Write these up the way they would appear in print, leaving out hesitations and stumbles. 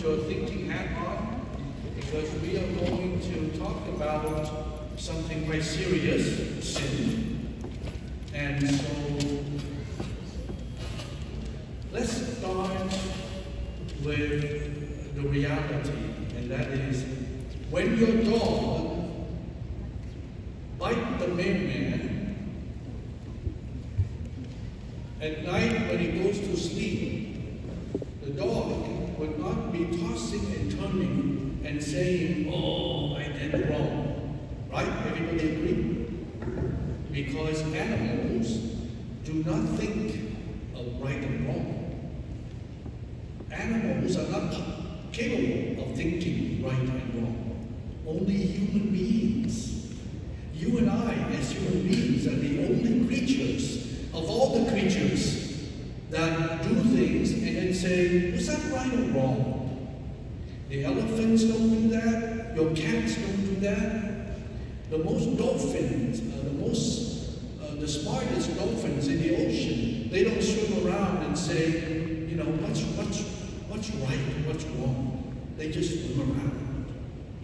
your thinking hat on because we are going to talk about something quite serious, sin. And so let's start with the reality, and that is when your dog bites the mailman at night when he goes to sleep, the dog would not be tossing and turning and saying, "Oh, I did wrong." Right? Everybody agree? Because animals do not think of right and wrong. Animals are not capable of thinking right and wrong. Only human beings. You and I, as human beings, are the only creatures of all the creatures that do things and then say, "Was that right or wrong?" The elephants don't do that. Your cats don't do that. The most dolphins, the smartest dolphins in the ocean, they don't swim around and say, you know, what's right, what's wrong. They just swim around.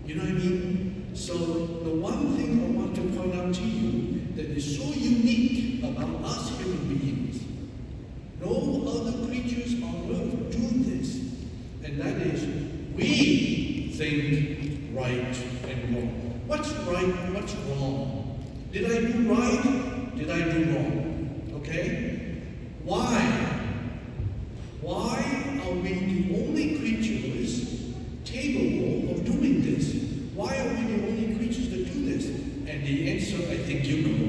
You know what I mean? So the one thing I want to point out to you that is so unique about us human beings, no other creatures on earth do this, and that is we think right and wrong. What's right? What's wrong? Did I do right? Did I do wrong? Okay? Why? Why are we the only creatures capable of doing this? Why are we the only creatures that do this? And the answer, I think you know,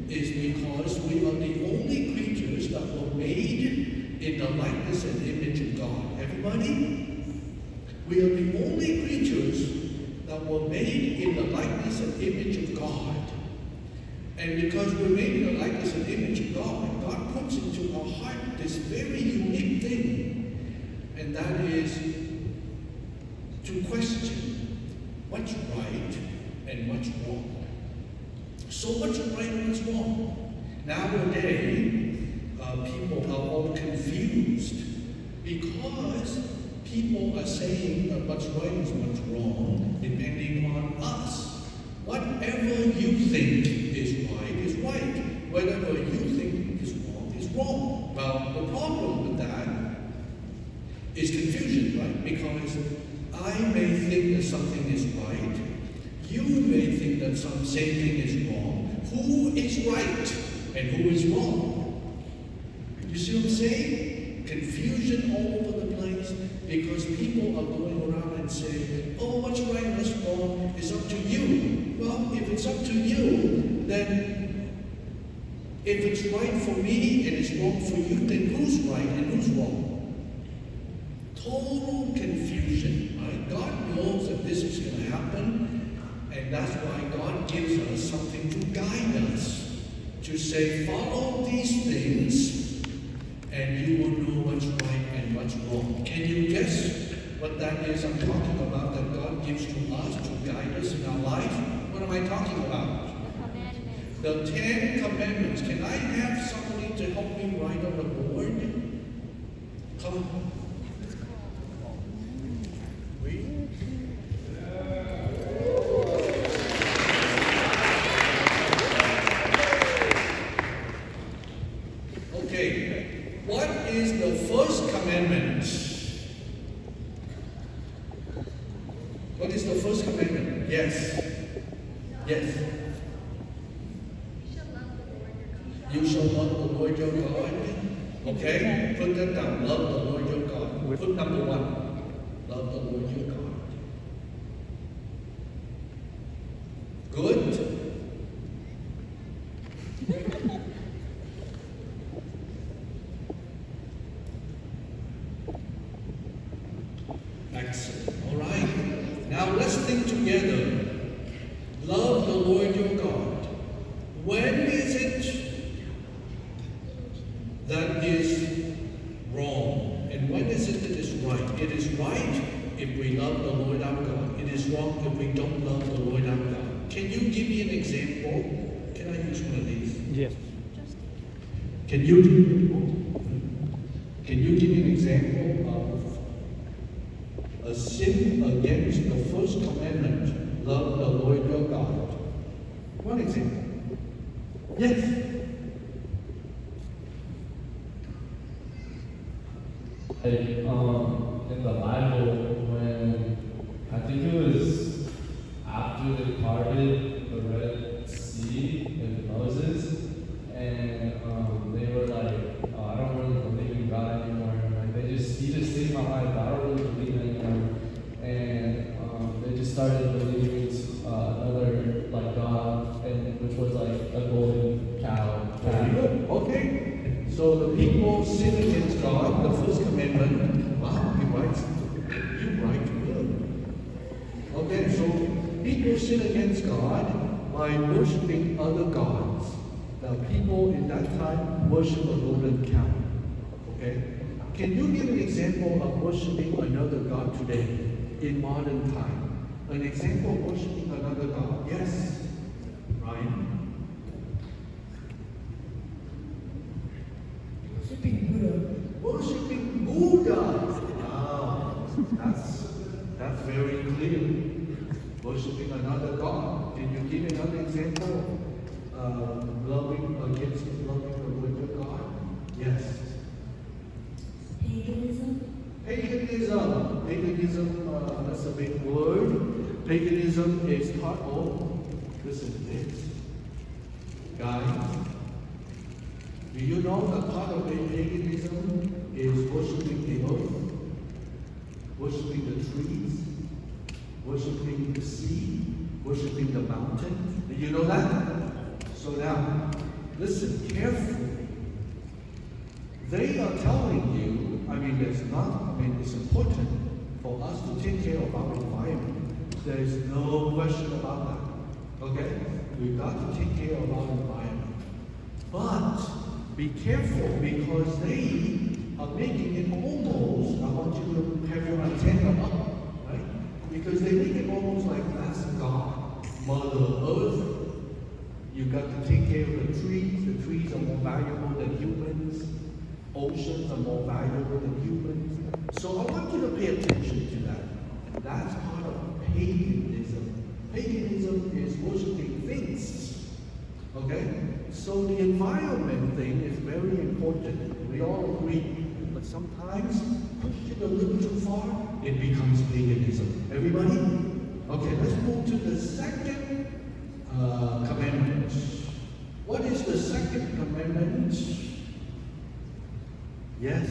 is because we are the only creatures that were made in the likeness and image of God. Everybody? We are the only creatures that were made in the likeness and image of God. And because we're made in the likeness and image of God, God puts into our heart this very unique thing, and that is to question what's right and what's wrong. So what's right and what's wrong? Nowadays, people are all confused because people are saying that what's right is what's wrong, depending on us. Whatever you think is right. Whatever you think is wrong. Well, the problem with that is confusion, right? Because I may think that something is right. You may think that some same thing is wrong. Who is right and who is wrong? You see what I'm saying? Confusion all over the place because people are going around and saying, "Oh, what's right and what's wrong is up to you." Well, if it's up to you, then if it's right for me and it's wrong for you, then who's right and who's wrong? Total confusion, right? God knows that this is going to happen, and that's why God gives us something to guide us, to say, follow these things, and you will know what's right and what's wrong. Can you guess what that is I'm talking about that God gives to us to guide us in our life? What am I talking about? The 10 Commandments. Can I have somebody to help me write on the board? Come on. Read. Okay. What is the first commandment? What is the first commandment? Yes. Yes. You shall love the Lord your God. Okay? Put that down. Love the Lord your God. Put number 1. Love the Lord your God. Good? Excellent. All right. Now let's think together. Love the Lord your God. When is it that is wrong? And when is it that is right? It is right if we love the Lord our God. It is wrong if we don't love the Lord our God. Can you give me an example? Can I use one of these? Yes. Can you give me an example of a sin against the first commandment, love the Lord your God. One example. Yes. Like, in the Bible, when I think it was after they parted the Red Sea with Moses, and they were like, oh, I don't really believe in God anymore. Like he just saved my life. I don't really believe anymore. And they just started believing another like God, and which was like a golden cow. Very good. Okay. So the people sin against God, the first commandment. Wow, you right good. Okay, so people sin against God by worshiping other gods. Now people in that time worship a golden cow. Okay? Can you give an example of worshiping another god today in modern time? An example of worshiping another god? Yes. Ryan? Worshipping Buddha. Wow, that's very clear. Worshipping another god. Can you give another example? Loving the Lord your God. Yes. Paganism. That's a big word. Paganism is part of. Listen to this, guys. Do you know that part of paganism is worshiping the earth, worshiping the trees, worshiping the sea, worshiping the mountain? Do you know that? So now, listen carefully. They are telling you, it's important for us to take care of our environment. There is no question about that. Okay? We've got to take care of our environment. But be careful, because they are making it almost, I want you to have your antenna up, right? Because they make it almost like that's God, Mother Earth. You've got to take care of the trees. The trees are more valuable than humans. Oceans are more valuable than humans. So I want you to pay attention to that. That's part of paganism. Paganism is worshiping things. Okay? So the environment thing is very important. We all agree. But sometimes, push it a little too far, it becomes paganism. Everybody? Okay, let's move to the second commandment. What is the second commandment? Yes.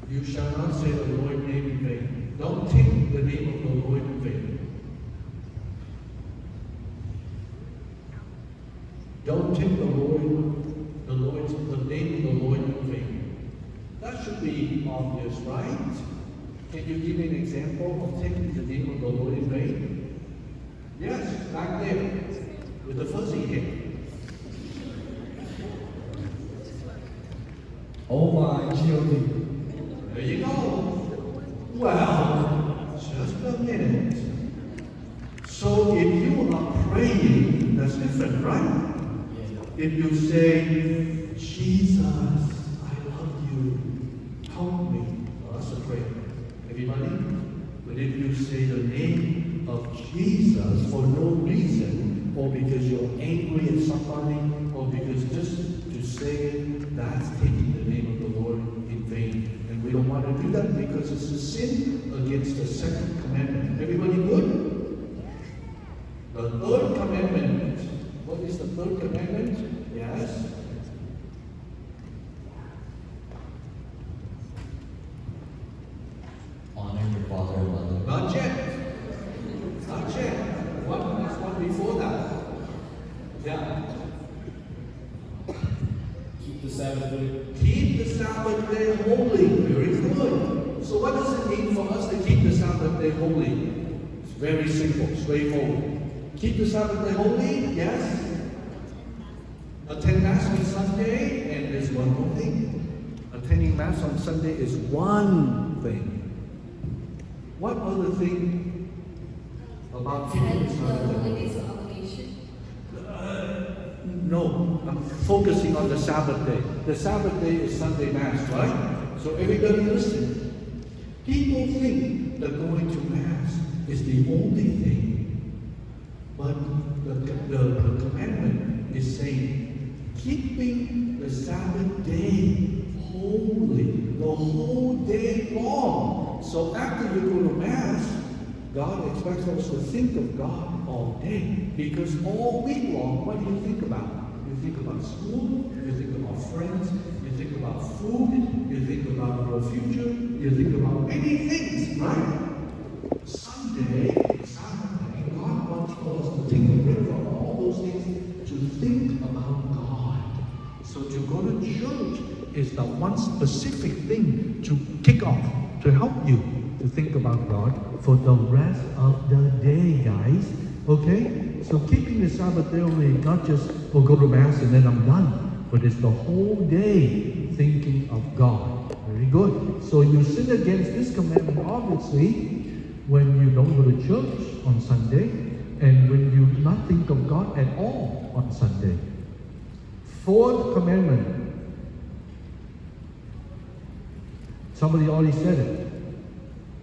You shall not say the Lord's name in vain. Don't take the name of the Lord in vain. Don't take the name of the Lord in vain. That should be obvious, right? Can you give me an example of taking the name of the Lord in vain? Yes, back there, with the fuzzy hair. Oh my G.O.D. There you go. Well, just a minute. So if you are praying, that's different, right? If you say, Jesus, I love you, help me. Well, that's a prayer. Everybody? But if you say the name of Jesus for no reason, or because you're angry at somebody, or because just to say it, that's taking the name of the Lord in vain. And we don't want to do that because it's a sin against the second commandment. Everybody good? The third commandment. What is the third commandment? Yes? Honor your father and mother. Not yet. Not yet. There's one before that. Yeah. Keep the Sabbath day. Keep the Sabbath day holy. Very good. So what does it mean for us to keep the Sabbath day holy? It's very simple, straightforward. Keep the Sabbath day holy, yes. Attend Mass on Sunday, and there's one more thing. Attending Mass on Sunday is one thing. What other thing about keeping the Sabbath day? No, I'm focusing on the Sabbath day. The Sabbath day is Sunday Mass, right? So So everybody listen. People think that going to Mass is the only thing, but the commandment is saying, keeping the Sabbath day holy, the whole day long. So after you go to Mass, God expects us to think of God all day. Because all week long, what do you think about? You think about school, you think about friends, you think about food, you think about your future, you think about many things, right? Sunday, Saturday, God wants us to take a break from all those things to think about God. So to go to church is the one specific thing to kick off, to help you to think about God for the rest of the day, guys. Okay? So keeping the Sabbath day only, not just, oh, go to Mass and then I'm done, but it's the whole day thinking of God. Very good. So you sin against this commandment, obviously, when you don't go to church on Sunday, and when you do not think of God at all on Sunday. Fourth commandment. Somebody already said it.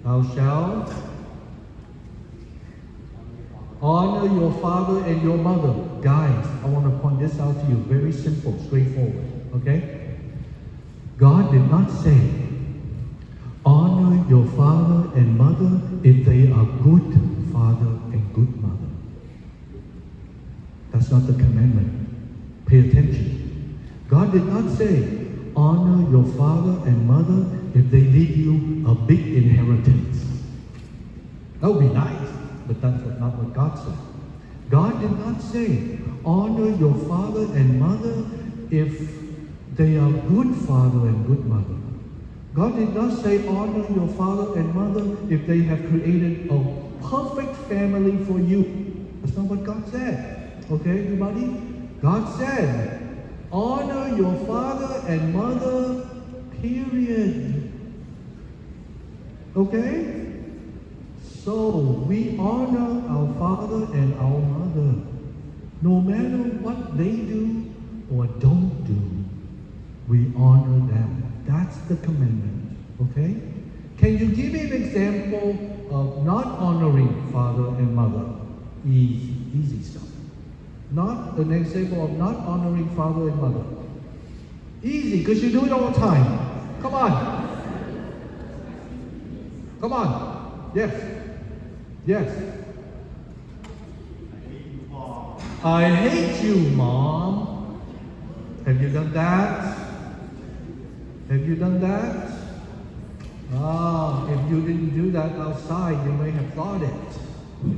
Thou shalt honor your father and your mother. Guys, I want to point this out to you. Very simple, straightforward. Okay? God did not say, honor your father and mother if they are good father and good mother. That's not the commandment. Pay attention. God did not say, honor your father and mother if they leave you a big inheritance. That would be nice, but that's not what God said. God did not say, honor your father and mother if they are good father and good mother. God did not say, honor your father and mother if they have created a perfect family for you. That's not what God said. Okay, everybody? God said, honor your father and mother, period. Okay? So, we honor our father and our mother, no matter what they do or don't do. We honor them. That's the commandment. Okay? Can you give me an example of not honoring father and mother? Easy stuff. Not an example of not honoring father and mother. Easy, because you do it all the time. Come on. Come on. Yes. Yes. I hate you, Mom. Have you done that? Have you done that? If you didn't do that outside, you may have thought it.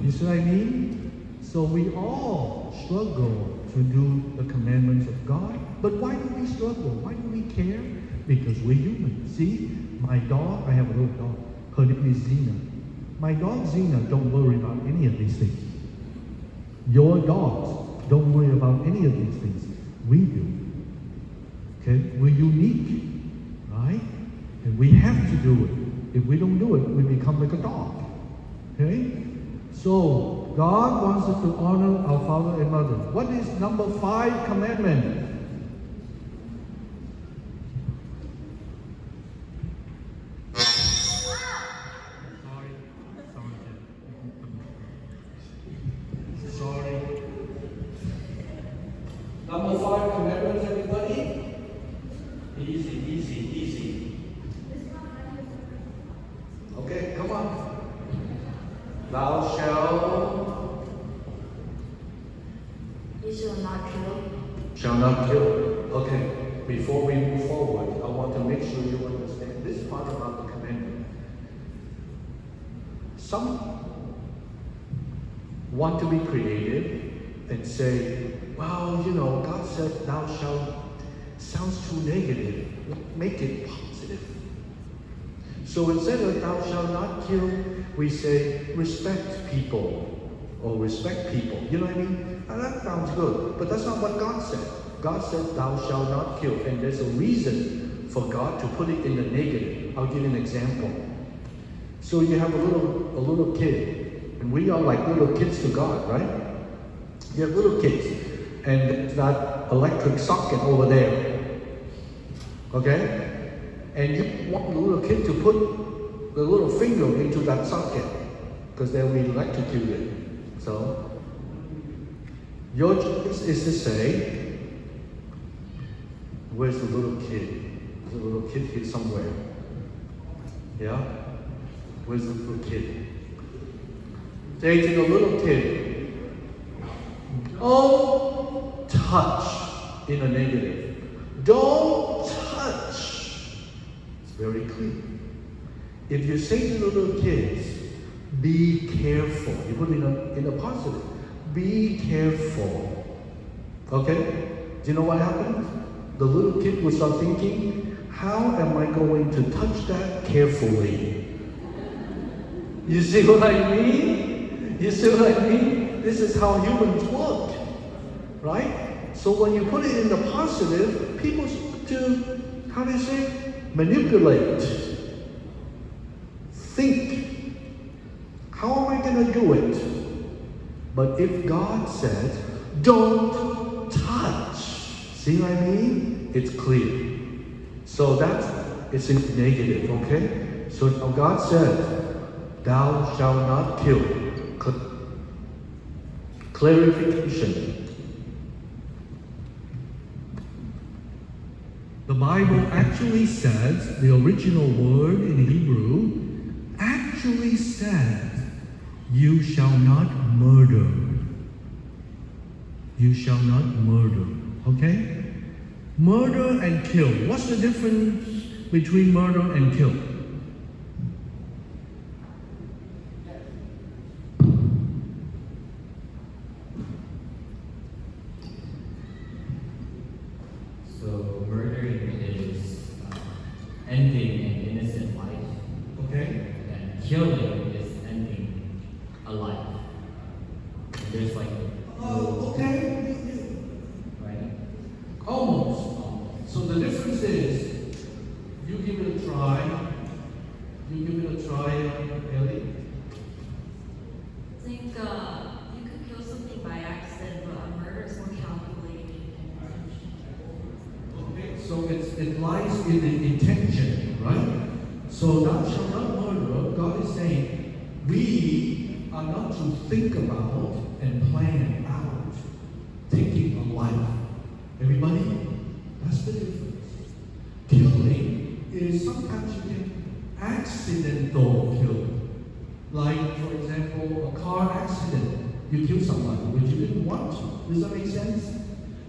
You see what I mean? So we all struggle to do the commandments of God. But why do we struggle? Why do we care? Because we're human. See, my dog, I have a little dog. Her name is Zena. My dog Zena don't worry about any of these things. Your dogs don't worry about any of these things. We do. Okay? We're unique. Right? And we have to do it. If we don't do it, we become like a dog. Okay? So, God wants us to honor our father and mother. What is number 5 commandment? Sorry. Number 5 commandments, everybody? Easy. Okay, come on. Thou shalt. You shall not kill. Shall not kill. Okay, before we move forward, I want to make sure you understand this part about the commandment. Some want to be creative and say, well, God said thou shalt. Sounds too negative. Make it positive. So instead of thou shalt not kill, we say respect people or respect people. You know what I mean? And that sounds good, but that's not what God said. God said thou shalt not kill, and there's a reason for God to put it in the negative. I'll give you an example. So you have a little kid, and we are like little kids to God, right? You have little kids, and there's that electric socket over there. Okay? And you want the little kid to put the little finger into that socket, because they will electrocute it. So, your choice is to say, where's the little kid? There's a little kid here somewhere. Yeah? Where's the little kid? Say to the little kid, don't touch in a negative. Don't touch. It's very clear. If you say to the little kids, be careful. You put it in a positive. Be careful. Okay? Do you know what happens? The little kid will start thinking, how am I going to touch that carefully? You see what I mean? You see what I mean? This is how humans work. Right? So when you put it in the positive, people start to, how do you say? Manipulate. Think. How am I going to do it? But if God says, don't touch, see what I mean? It's clear. So it's in negative, okay? So now God says, thou shalt not kill. Clarification. The Bible actually says, the original word in Hebrew actually says, you shall not murder. You shall not murder. Okay? Murder and kill. What's the difference between murder and kill? So murdering is ending an innocent life. Okay? And killing is ending a life. And there's like Okay. right? Almost. So the difference is, you give it a try. You give it a try, Ellie. I think you could kill something by accident, but murder is more calculated and intentional. Okay. So it lies in the intention, right? So thou shalt not murder. God is saying, we are not to think about and plan out taking a life. Everybody? That's the difference. Killing is sometimes you can accidental kill. Like, for example, a car accident. You kill somebody, but you didn't want to. Does that make sense?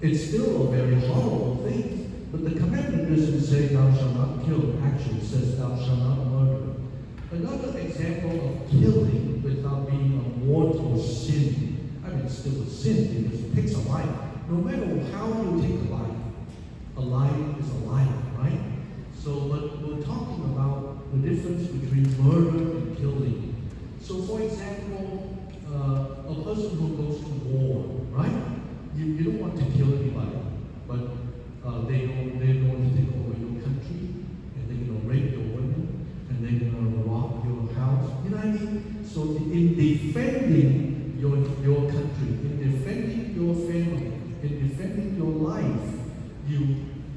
It's still a very horrible thing. But the commandment doesn't say thou shalt not kill. Actually, it says thou shalt not murder. Another example of killing without being a mortal sin. I mean, it's still a sin because it takes a life. No matter how you take a life is a life, right? So, but we're talking about the difference between murder and killing. So, for example, a person who goes to war, right? You don't want to kill anybody, but they're going to take over your country, and they're going to rape your women, and they're going to rob your house. You know what I mean? So, in defending your country, in defending your family, in defending your life, you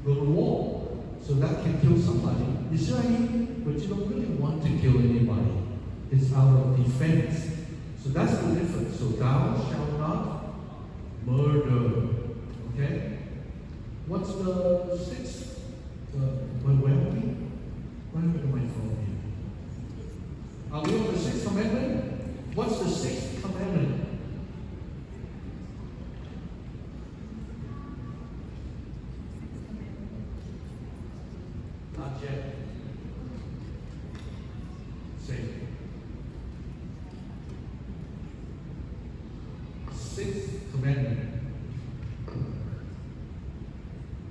go to war. So that can kill somebody. You see what I mean? But you don't really want to kill anybody. It's out of defense. So that's the difference. So thou shalt not murder. Okay? What's the sixth? Where are we? Where am I from here? Are we on the sixth commandment? What's the sixth commandment? Not yet. Say. Sixth commandment.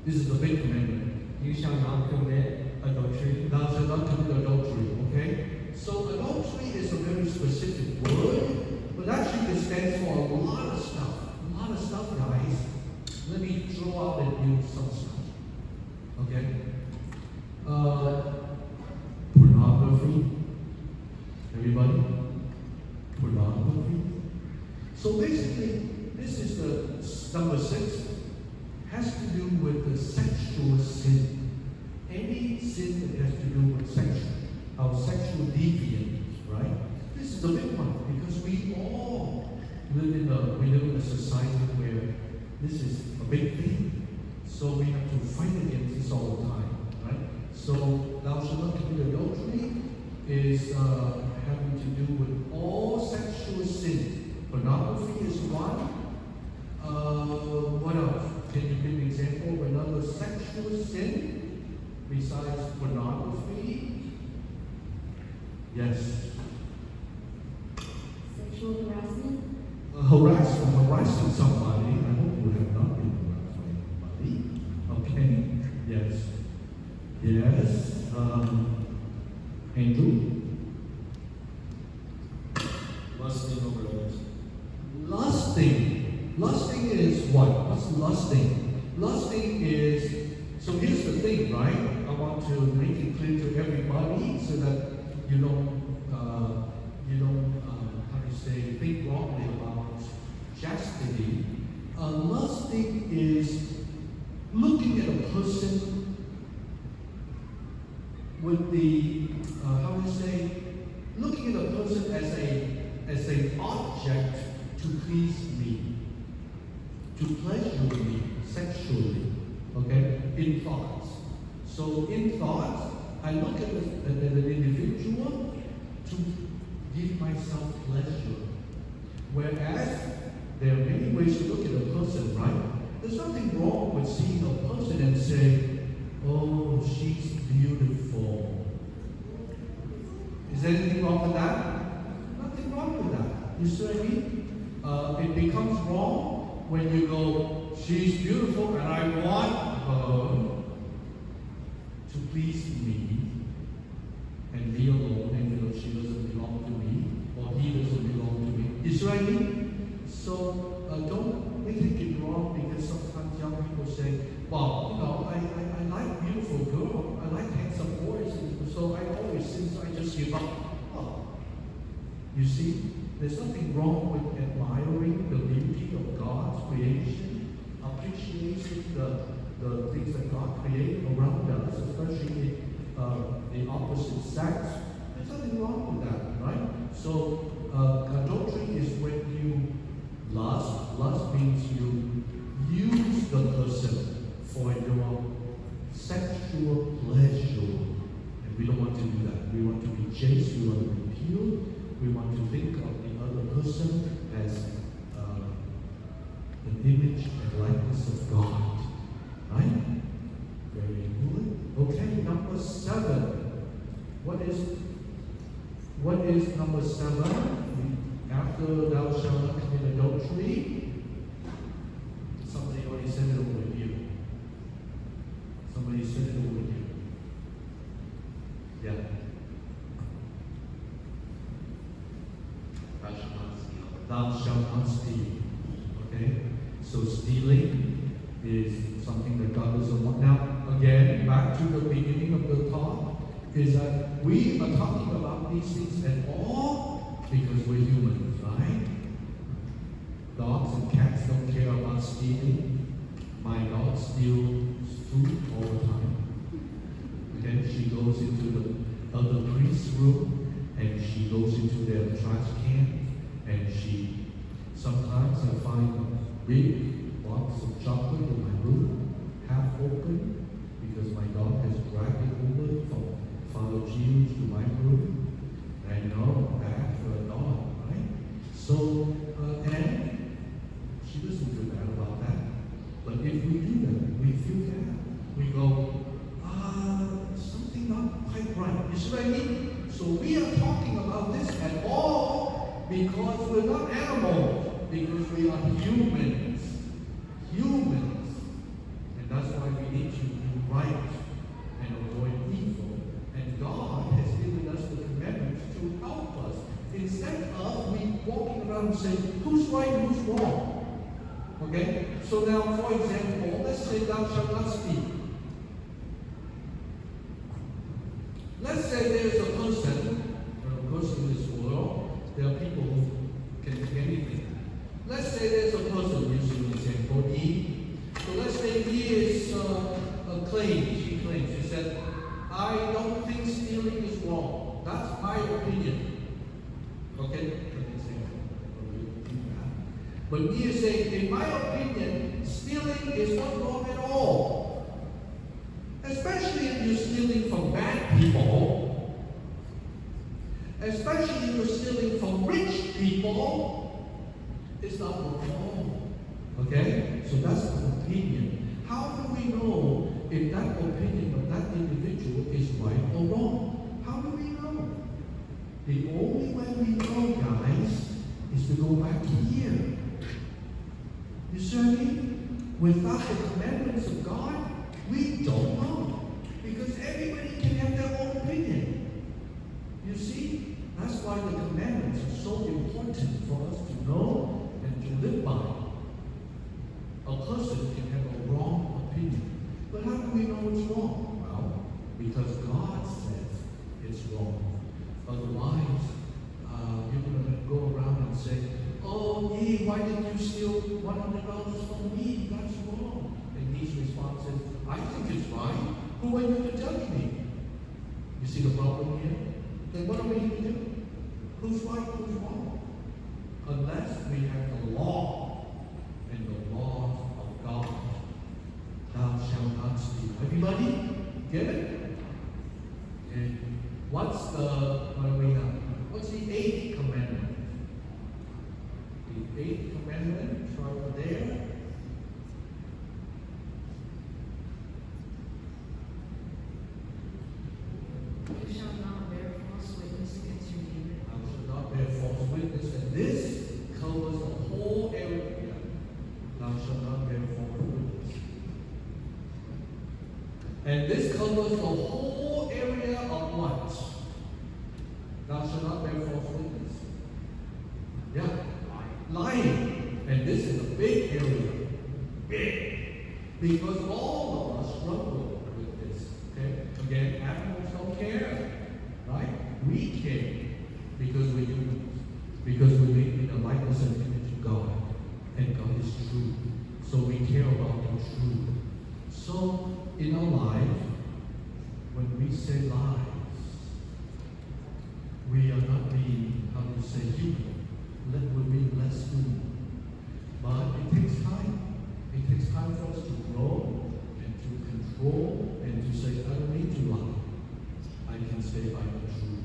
This is the big commandment. You shall not commit adultery. Thou shalt not commit adultery, okay? So adultery is a very specific word, but actually it stands for a lot of stuff. A lot of stuff, guys. Let me throw out at you some stuff. Okay? Pornography. Everybody? Pornography. So basically, this is the number 6. Has to do with the sexual sin. any sin that has to do with our sexual deviance, right? This is a big one because we all live in a society where this is a big thing. So we have to fight against this all the time, right? So thou shalt not commit adultery is having to do with all sexual sins. Pornography is one. What else? Can you give an example of another sexual sin besides pornography? Yes. Sexual harassment? Harassing somebody. I hope you have not been harassing anybody. Okay. Yes. Yes. Andrew? Lusting over others. Lusting is what? What's lusting? Lusting is, so here's the thing, right? I want to make it clear to everybody so that you don't think wrongly about chastity. Lusting is looking at a person with the, looking at a person as an object to please me, to pleasure me sexually, okay, in thoughts. So in thoughts, I look at an individual to give myself pleasure. Whereas there are many ways to look at a person, right? There's nothing wrong with seeing a person and say, oh, she's beautiful. Is there anything wrong with that? Nothing wrong with that. You see what I mean? It becomes wrong when you go, she's beautiful and I want her to please me and be alone, and she doesn't belong to me or he doesn't belong to me. You see what I mean? So don't think it wrong because sometimes young people say, well, I like beautiful girls, I like handsome boys, and so I always, since I just give up. Oh, you see, there's nothing wrong with admiring the beauty of God's creation, appreciating the things that God created around us, especially the opposite sex. There's nothing wrong with that, right? So adultery is when you lust. Lust means you use the person for your sexual pleasure. And we don't want to do that. We want to be chaste, we want to be pure, we want to think of the other person as an image and likeness of God. Right? Very good. Okay, number 7. What is number 7? After thou shalt not commit adultery, somebody already said it over here. Somebody said it over here. Yeah. Thou shalt not steal. Okay? So stealing is something that God doesn't want. Now, again, back to the beginning of the talk, is that we are talking about these things at all because we're humans, right? Dogs and cats don't care about stealing. My dog steals food all the time. Then she goes into the other priest's room and she goes into their trash can and sometimes I find a big box of chocolate in my room, half open, because my dog has dragged it over from Father Gio's to my room. I know, bad for a dog, right? So, and she doesn't feel bad about that. But if we do that, we feel bad. We go, something not quite right. You see what I mean? So we are talking about this at all because we're not animals, because we are humans. Humans. And that's why we need to do right and avoid evil. And God has given us the commandments to help us. Instead of we walking around and saying, who's right and who's wrong? Okay? So now, for example, let's say thou shalt not steal. Let's say there's a person in this world, there are people who can do anything. Let's say there's a person, using the example, E. So let's say he is she claims, she said, I don't think stealing is wrong. That's my opinion. Okay? But he is saying, in my opinion, stealing is not wrong at all. Especially if you're stealing from bad people. Especially if you're stealing from rich people. It's not wrong. Okay? So that's the opinion. How do we know if that opinion of that individual is right or wrong? How do we know? The only way we know, guys, is to go back to here. You see what I mean? Without the commandments of God, we don't know. Because everybody can have their own opinion. You see? That's why the commandments are so important for us to know and to live by. A person can have a wrong opinion. But how do we know it's wrong? Well, because God says it's wrong. Otherwise, you're going to go around and say, oh, Yi, why did you steal $100 from me? That's wrong. And Yi's response is, I think it's right. Who are you to judge me? You see the problem here? Then what are we going to do? Who's right, who's wrong? Unless we have the law and the laws of God. Thou shalt not steal. Everybody get it? And what's the 8th commandment? The 8th commandment, it's right there. You shall not bear false witness against your neighbor. Thou shalt not bear false witness, and this covers the whole area. Thou shalt not bear false witness. And this covers the whole area of what? Thou shalt not bear false witness. Yeah, lying. And this is a big area. Big. Because all of us struggle with this. Okay? Again, animals don't care. Right? We care. Because we're humans. Because we're made in the likeness and image of God. And God is true. So we care about the truth. So, in our lives, when we say lies, we are not being, how do you say, human. We're being less human. But it takes time. It takes time for us to grow and to control and to say, I don't need to lie. I can say by the truth.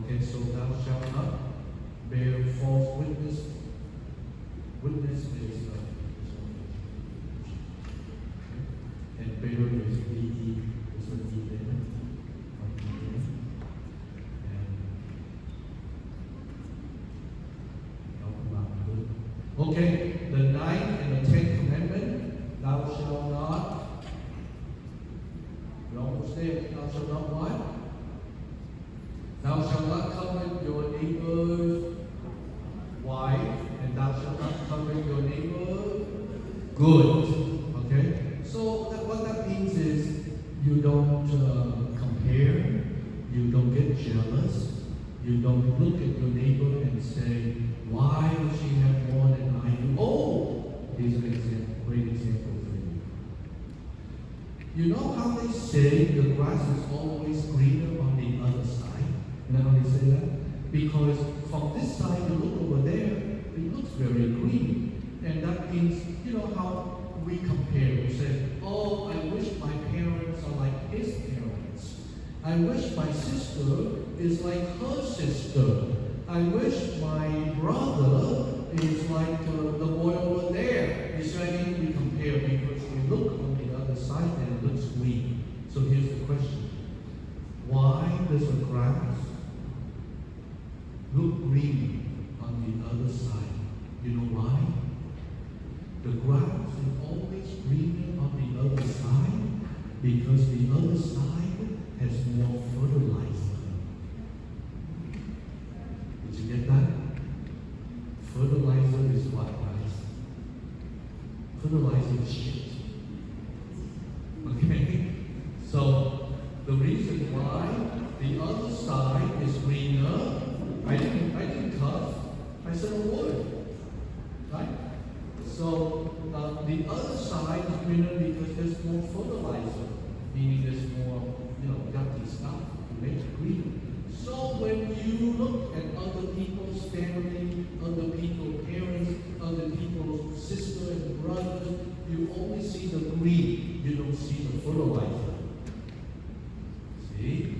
Okay, so thou shalt not bear false witness. Witness is and bear is B-E, is what E there. Okay, the 9th and the 10th commandment, thou shalt not. You almost there, thou shalt not what? Thou shalt not covet your neighbor's wife, and thou shalt not covet your neighbor's good. Okay? So what that means is you don't compare, you don't get jealous, you don't look at your neighbor and say, why does she have more than I do? Oh, here's an example, great example for you. You know how they say the grass is always greener on the other side? You know how they say that? Because from this side, you look over there, it looks very green. And that means, you know how we compare. We say, oh, I wish my parents are like his parents. I wish my sister is like her sister. I wish my brother is like the boy over there. You see what I mean? We compare because we look on the other side and it looks green. So here's the question. Why does the grass look green on the other side? You know why? The grass is always greener on the other side because the other side has more fertilizer. Did you get that? Fertilizer is what, guys? Fertilizer is shit. Okay? So, the reason why the other side is greener, I didn't cuss, I said a word. Right? So, the other side is greener because there's more fertilizer. meaning there's more, yucky stuff to make you green. So when you look at other people's family, other people's parents, other people's sisters and brothers, you only see the green, you don't see the fertilizer. See?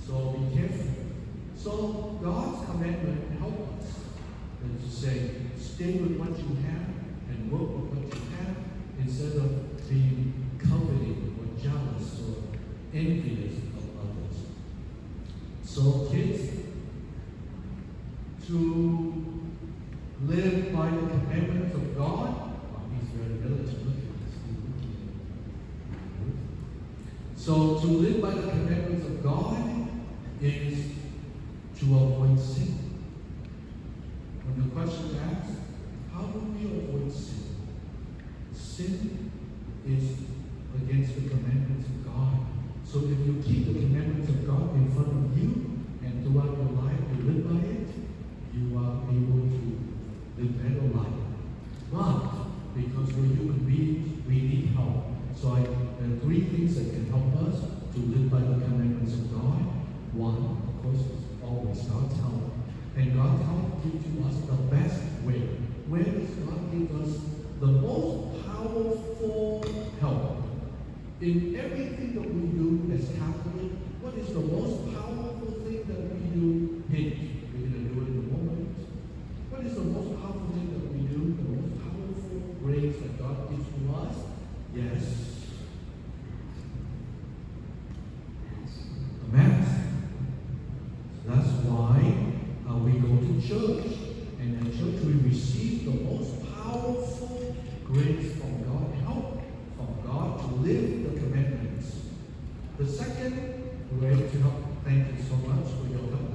So be careful. So God's commandment help us and to say, stay with what you have and work with what you have instead of being coveting or jealous or envious of others. So kids, to live by the commandments of God, he's very diligent. Look at this. So to live by the commandments of God is to avoid sin. When the question is asked, how do we avoid sin? Sin is against the commandments of God. So if you keep the commandments of God in front of you and throughout your life you live by it, you are able to live better life. But because we're human beings, we need help. So there are three things that can help us to live by the commandments of God. One, of course, is always God's help. And God's help gives to us the best way. Where does God give us the most powerful help? In everything that we do as Catholic, what is the most powerful thing that we do? Hint. We're going to do it in a moment. What is the most powerful thing that we do? The most powerful grace that God gives to us? Yes. The Mass. That's why we go to church. And in church we receive the most powerful grace from God, help from God to live the commandments. The second way to help, thank you so much for your help.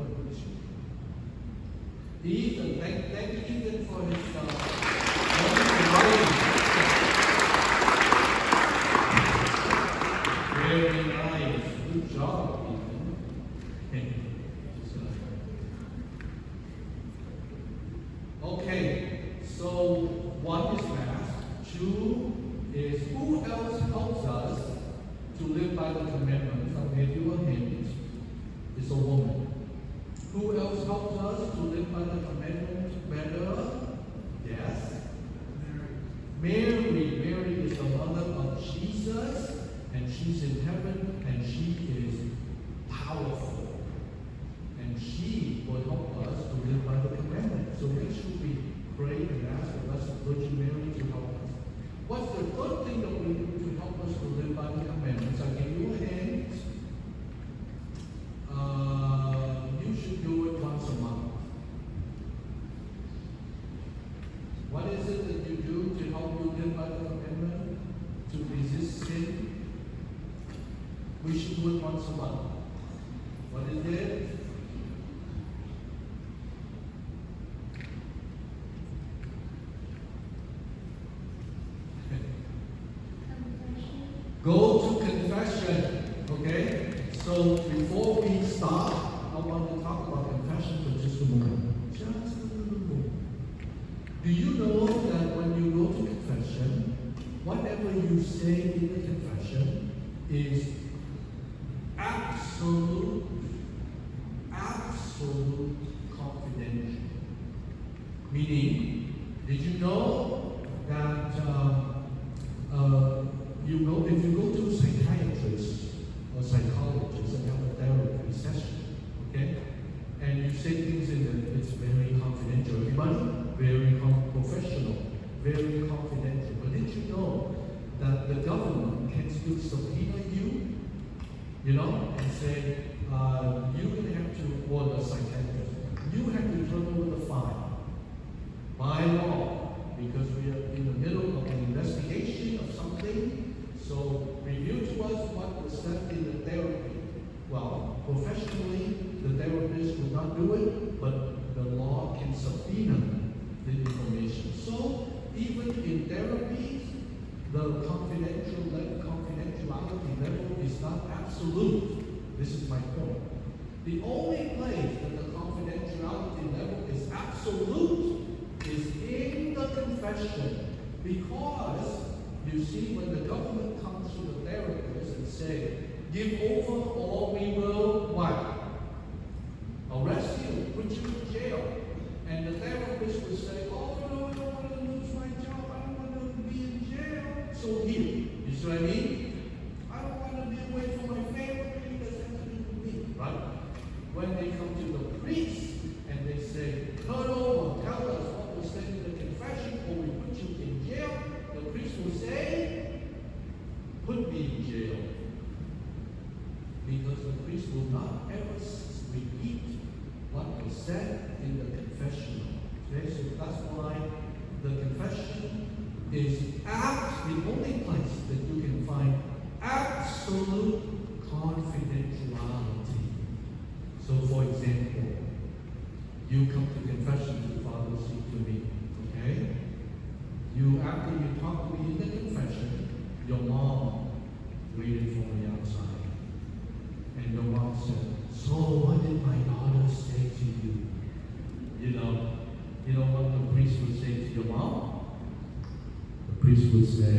Ethan, thank you Ethan for his very nice. Good job, Ethan. Okay, so one is Mass, two is who else helps us to live by the commandments? I'll give you a hint. It's a woman. Who else helps us to live by the commandments better? Yes? Mary. Mary is the mother of Jesus, and she's in heaven, and she is powerful. And she will help us to live by the commandments. So make sure we pray and ask the Blessed Virgin Mary to help us. What's the third thing that we do to help us to live by the commandments? I'll give you a hint. You should do it once a month. What is it that you do to help you live by the commandment? To resist sin? We should do it once a month. What is it? Go to confession, okay? So before we start, I want to talk about confession for just a moment. Just a little moment. Do you know that when you go to confession, whatever you say in the confession is absolute confidential? Meaning, did you know that if you go to a psychiatrist or psychologist and have a therapy session, okay, and you say things it's very confidential, everybody, very professional, very confidential. But did you know that the government can still subpoena you, and say, you're going to have to, or the psychiatrist, you have to turn over the file by law, because we are in the middle of an investigation of something. So review to us what was said in the therapy. Well, professionally, the therapist would not do it, but the law can subpoena the information. So even in therapy, the confidentiality level is not absolute. This is my point. The only place that the confidentiality level is absolute is in the confession, because you see, when the government comes to the therapist and say, give over or we will what? Arrest you, put you in jail. And the therapist would say, oh no, I don't want to lose my job, I don't want to be in jail. So here, you see what I mean? I don't want to be away from my family, that's nothing to me, right? When they come to the priest and they say, no, tell us what was said in the confession or we put you in jail, the priest will say, put me in jail. Because the priest will not ever repeat what was said in the confession. Okay, so that's why the confession is the only place that you can find absolute confidentiality. So, for example, you come to confession to Father, speak to me, okay? After you talk to me in the confession, your mom waited for me outside. And your mom said, so what did my daughter say to you? You know what the priest would say to your mom? The priest would say,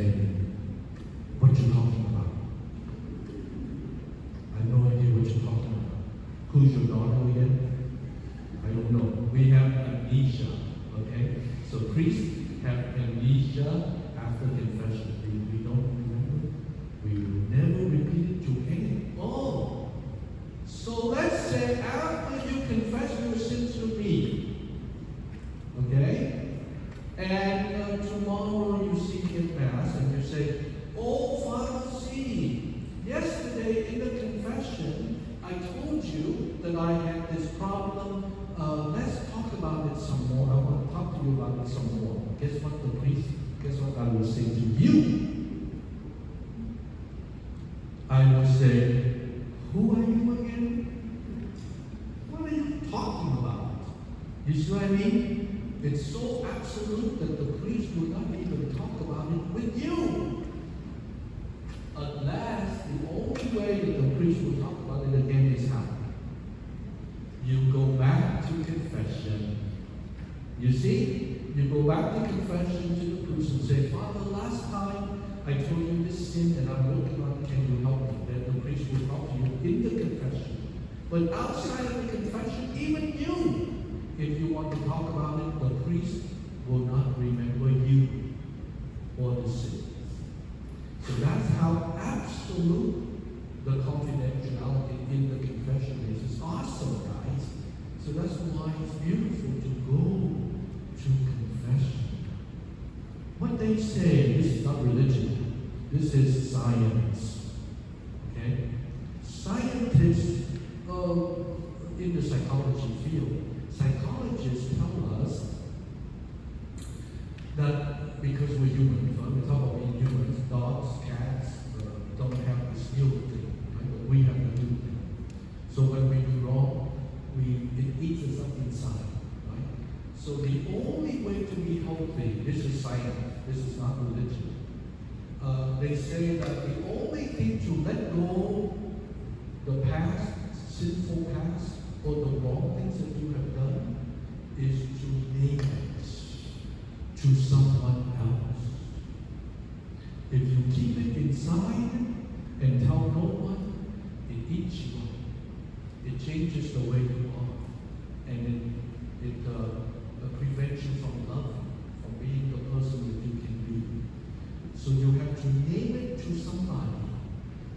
what you talking about? I have no idea what you're talking about. Who's your daughter again? I don't know. We have amnesia, okay? So priests have amnesia after confession. We don't remember. We will never repeat it to anyone. Oh! So let's say after you confess your sins to me, okay? And tomorrow you see me at Mass and you say, oh, Father, see, yesterday in the confession, I told you that I had this problem. Let's talk about it some more. I want to talk to you about it some more. Guess what I will say to you? I will say, who are you again? What are you talking about? You see what I mean? It's so absolute that the priest will not even talk about it with you. At last, the only way that the priest will talk about it again is how? You go back to confession. You see? You go back to confession to the priest and say, Father, last time I told you this sin and I'm working on it, can you help me? Then the priest will help you in the confession. But outside of the confession, even you, if you want to talk about it, the priest will not remember you or the sins. So that's how absolute the confidentiality in the confession is. It's awesome, guys. So that's why it's beautiful to go to confession. What they say, this is not religion, this is science. Okay? Scientists in the psychology field, psychologists tell us that because we're humans, we talk about being humans, dogs, cats don't have this guilt thing, right? But we have the guilt thing. So when we do wrong, it eats us up inside, right? So the only way to be healthy, this is science, this is not religion. They say that the only thing to let go the past, sinful past, or the wrong things that you have done is to name it to someone else. If you keep it inside and tell no one, it eats you up. It changes the way you are. And it prevents you from loving, from being the person that you can be. So you have to name it to somebody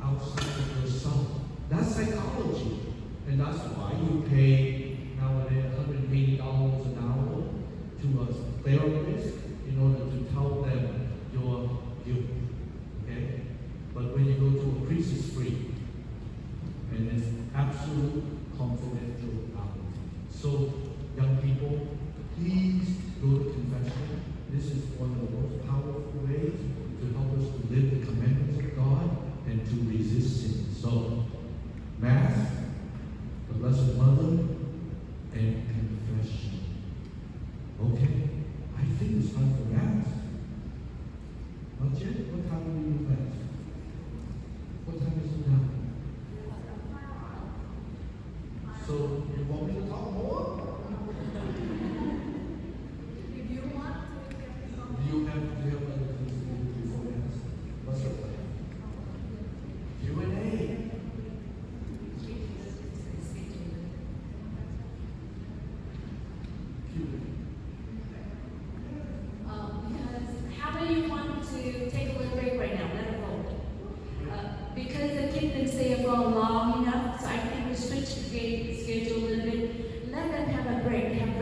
outside of yourself. That's psychology. And that's why you pay nowadays $180 an hour to a therapist in order to tell them your guilt. Okay? But when you go to a priest, it's free. And it's absolute confidentiality. So, young people, please go to confession.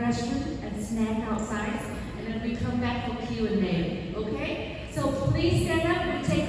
refreshment and snack outside, and then we come back for Q&A, okay? So please stand up, we take